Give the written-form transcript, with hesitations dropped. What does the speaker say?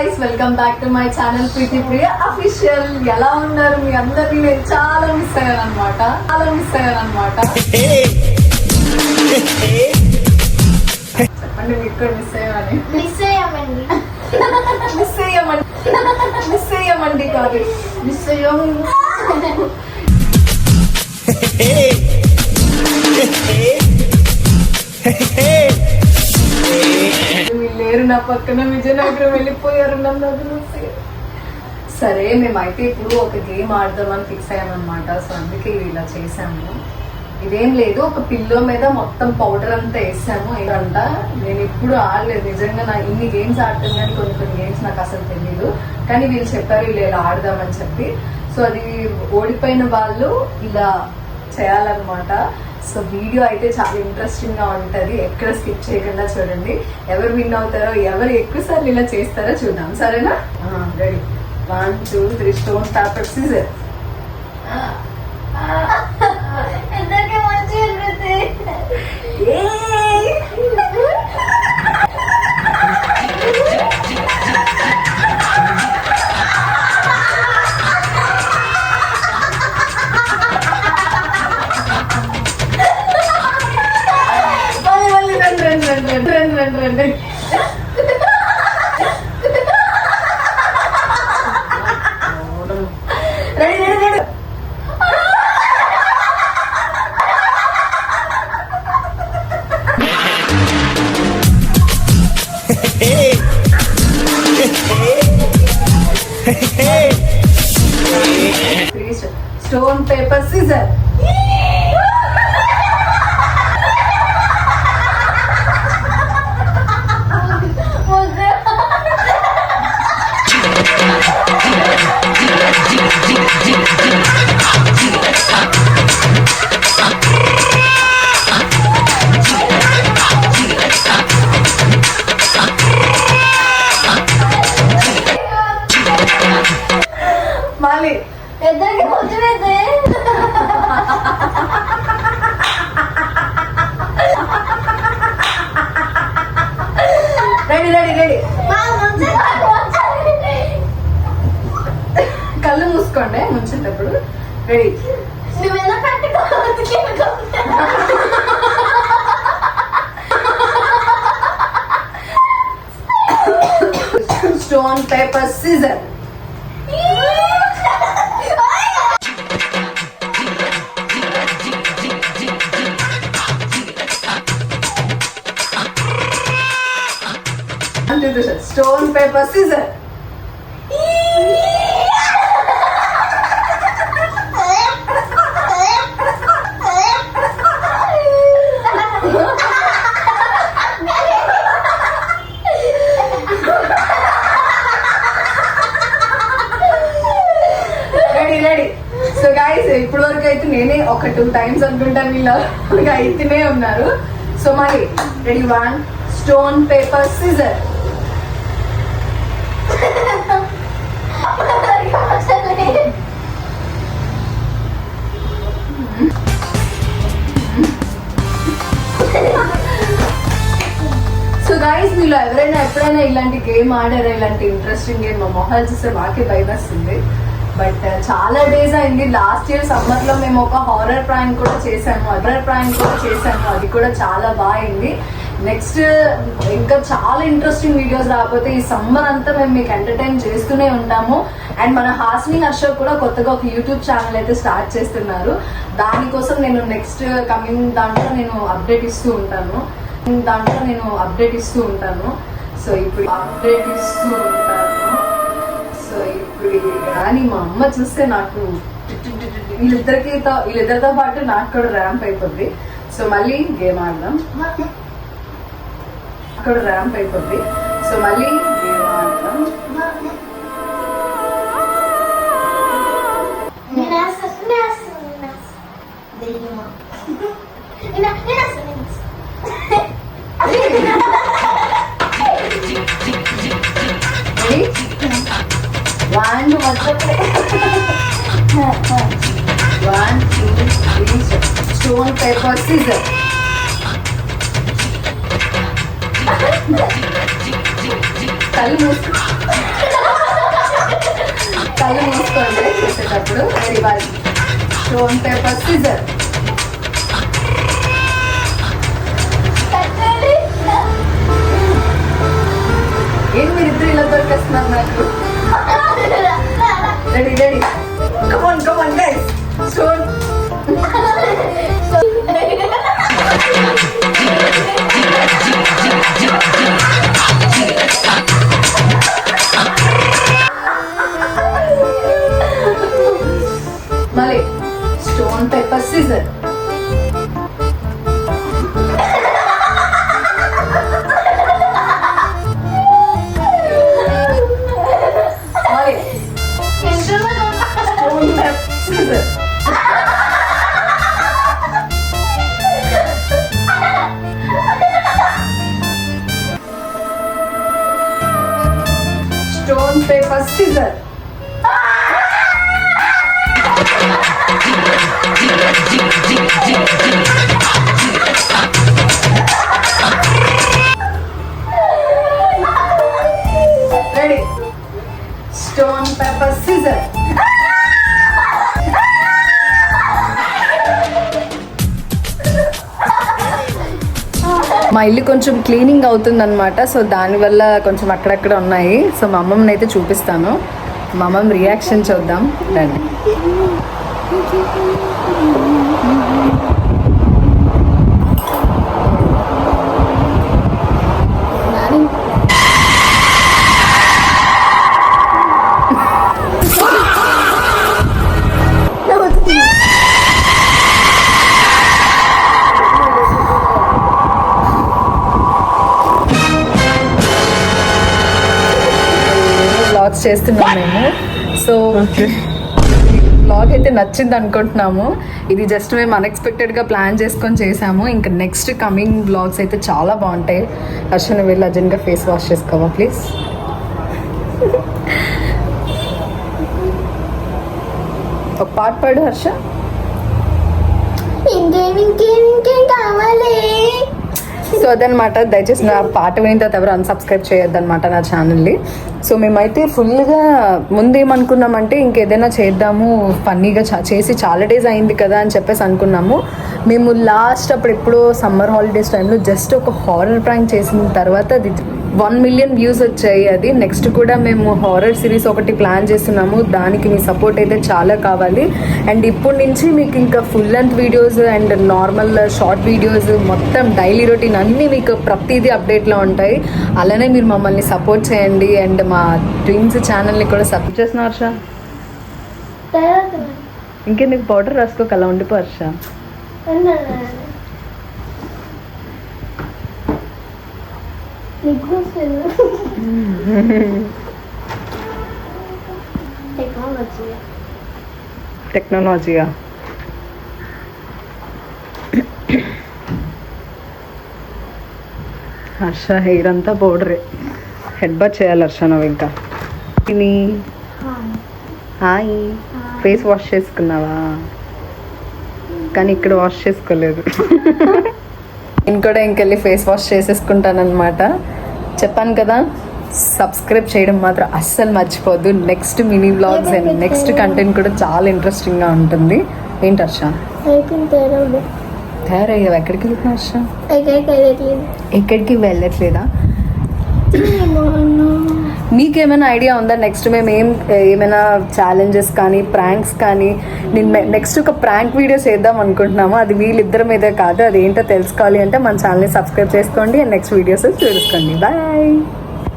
guys, welcome back to my channel Preeti Priya Official. ఎలా ఉన్నారు మీ అందరినీ నేను చాలా మిస్ అయ్యాను అన్నమాట. చెప్పండి మీరు కూడా మిస్ అయ్యామని. మిస్ అయ్యామండి కాదు మిస్ అయ్యాము. లేరు నా పక్కన, విజయనగరం వెళ్ళిపోయారు నన్ను వదిలేసి. సరే మేమైతే ఇప్పుడు ఒక గేమ్ ఆడదామని ఫిక్స్ అయ్యామన్నమాట. సో అందుకే ఇలా చేసాము. ఇదేం లేదు, ఒక పిల్లో మీద మొత్తం పౌడర్ అంతా వేసాము. ఏంటంట నేను ఇప్పుడు ఆడలేదు నిజంగా. నా ఇన్ని గేమ్స్ ఆడతాను కానీ కొన్ని గేమ్స్ నాకు అసలు తెలియదు. కానీ వీళ్ళు చెప్పారు ఇలా ఆడదామని చెప్పి. సో అది ఓడిపోయిన వాళ్ళు ఇలా చేయాలన్నమాట. సో వీడియో అయితే చాలా ఇంట్రెస్టింగ్ గా ఉంటది, ఎక్కడ స్కిప్ చేయకుండా చూడండి. ఎవరు విన్ అవుతారో, ఎవరు ఎక్కువ సార్లు ఇలా చేస్తారో చూద్దాం. సరేనా? రెడీ? 1 2 3 stone paper scissor. రండి. Stone paper scissor. మళ్ళీ ఇద్దరికి వచ్చినైతే రెడీ. కళ్ళు మూసుకోండి ముంచేటప్పుడు. రెడీ? నువ్వెలా పెట్టుకోవచ్చు. Stone paper scissor. Stone paper scissor. Ready. So guys ఇప్పటి వరకు అయితే నేనే ఒక 2 times అనుకుంటా, వీళ్ళు అయితేనే ఉన్నారు. సో మరి ready? 1 stone paper scissor. So guys మీలో ఎవరైనా ఎప్పుడైనా ఇలాంటి గేమ్ ఆడారా? ఇలాంటి ఇంట్రెస్టింగ్ గేమ్? మా మొహాలు చూస్తే మాకే భయం వస్తుంది. బట్ చాలా డేస్ అయింది. లాస్ట్ ఇయర్ సమ్మర్ లో మేము ఒక హారర్ ప్రాంక్ కూడా చేసాము. అది కూడా చాలా బాగుంది. నెక్స్ట్ ఇంకా చాలా ఇంట్రెస్టింగ్ వీడియోస్ రాకపోతే ఈ సమ్మర్ అంతా మేము మీకు ఎంటర్టైన్ చేస్తూనే ఉంటాము. అండ్ మన హాస్ని అశోక్ కూడా కొత్తగా ఒక యూట్యూబ్ ఛానల్ అయితే స్టార్ట్ చేస్తున్నారు. దానికోసం నేను నెక్స్ట్ కమింగ్ దాంట్లో నేను అప్డేట్ ఇస్తూ ఉంటాను. సో ఇప్పుడు అప్డేట్ ఇస్తూ ఉంటాను. సో ఇప్పుడు కానీ మా అమ్మ చూస్తే నాకు వీళ్ళిద్దరితో పాటు నాకు కూడా ర్యాంప్ అయిపోద్ది. సో మళ్ళీ గేమ్ ఆడదాం. One, two, three, stone, paper, scissors. కళ్ళు మూసుకోండి చేసేటప్పుడు. Very well. Stone paper scissor. ఏం మీరిద్దరు ఇలా దొరికేస్తున్నారు నాకు? Ready ready. Come on come on guys. Stone. మళ్ళీ స్టోన్ పేపర్ సిజర్. మళ్ళీ stone paper scissor. Stone paper scissor. Ready. Stone paper scissor. మా ఇల్లు కొంచెం క్లీనింగ్ అవుతుంది అనమాట. సో దానివల్ల కొంచెం అక్కడక్కడ ఉన్నాయి. సో మా అమ్మమ్మని అయితే చూపిస్తాను. మా అమ్మమ్మ రియాక్షన్ చూద్దాం రండి. వ్లాగ్స్ చేస్తున్నాం మేము. సో వ్లాగ్ అయితే నచ్చింది అనుకుంటున్నాము. ఇది జస్ట్ మేము అన్ఎక్స్పెక్టెడ్గా ప్లాన్ చేసుకొని చేసాము. ఇంకా నెక్స్ట్ కమింగ్ వ్లాగ్స్ అయితే చాలా బాగుంటాయి. హర్ష నువ్వు వెళ్ళి అర్జెంట్గా ఫేస్ వాష్ చేసుకోవా ప్లీజ్. ఒక పాట పాడు హర్ష. ఇంకేం కావాలి? సో అదనమాట. దయచేసి నా పాట విని తర్వాత ఎవరు అన్సబ్స్క్రైబ్ చేయొద్దు అనమాట నా ఛానల్ని. సో మేమైతే ఫుల్గా ముందేమనుకున్నామంటే ఇంకేదైనా చేద్దాము ఫన్నీగా చేసి చాలా డేస్ అయింది కదా అని చెప్పేసి అనుకున్నాము. మేము లాస్ట్ అప్పుడు ఎప్పుడో సమ్మర్ హాలిడేస్ టైంలో జస్ట్ ఒక హారర్ ప్రాంక్ చేసిన తర్వాత అది 1 మిలియన్ వ్యూస్ వచ్చాయి. అది నెక్స్ట్ కూడా మేము హారర్ సిరీస్ ఒకటి ప్లాన్ చేస్తున్నాము. దానికి మీ సపోర్ట్ అయితే చాలా కావాలి. అండ్ ఇప్పటి నుంచి మీకు ఇంకా full length videos and normal short videos మొత్తం డైలీ రొటీన్ అన్నీ మీకు ప్రతిదీ అప్డేట్లో ఉంటాయి. అలానే మీరు మమ్మల్ని సపోర్ట్ చేయండి. అండ్ మా ట్విన్స్ ఛానల్ని కూడా సపోర్ట్ చేస్తున్నా హర్ష. ఇంకెందుకు పౌడర్ రాసుకోక అలా ఉండిపో హర్ష. టెక్నాలజీయా? హర్ష హెయిర్ అంతా పౌడరే. హెడ్ బాత్ చేయాలి హర్ష నువ్వు. ఇంకా హాయ్. ఫేస్ వాష్ చేసుకున్నావా? కానీ ఇక్కడ వాష్ చేసుకోలేదు. నేను కూడా ఇంకెళ్ళి ఫేస్ వాష్ చేసేసుకుంటానమాట. చెప్పాను కదా, సబ్స్క్రైబ్ చేయడం మాత్రం అస్సలు మర్చిపోద్దు. Next mini vlogs and next content కూడా చాలా ఇంట్రెస్టింగ్గా ఉంటుంది. ఏంటి హర్ష తయారయ్యావు? ఎక్కడికి వెళ్తున్నావు హర్ష? ఎక్కడికి వెళ్ళట్లేదా? మీకేమైనా ఐడియా ఉందా నెక్స్ట్ మేము ఏమైనా ఛాలెంజెస్ కానీ ప్రాంక్స్ కానీ? నేను నెక్స్ట్ ఒక ప్రాంక్ వీడియో చేద్దాం అనుకుంటున్నాము. అది వీళ్ళిద్దరి మీదే కాదు. అది ఏంటో తెలుసుకోవాలి అంటే మన ఛానల్ని సబ్స్క్రైబ్ చేసుకోండి అండ్ నెక్స్ట్ వీడియోస్ చూసుకోండి. బాయ్.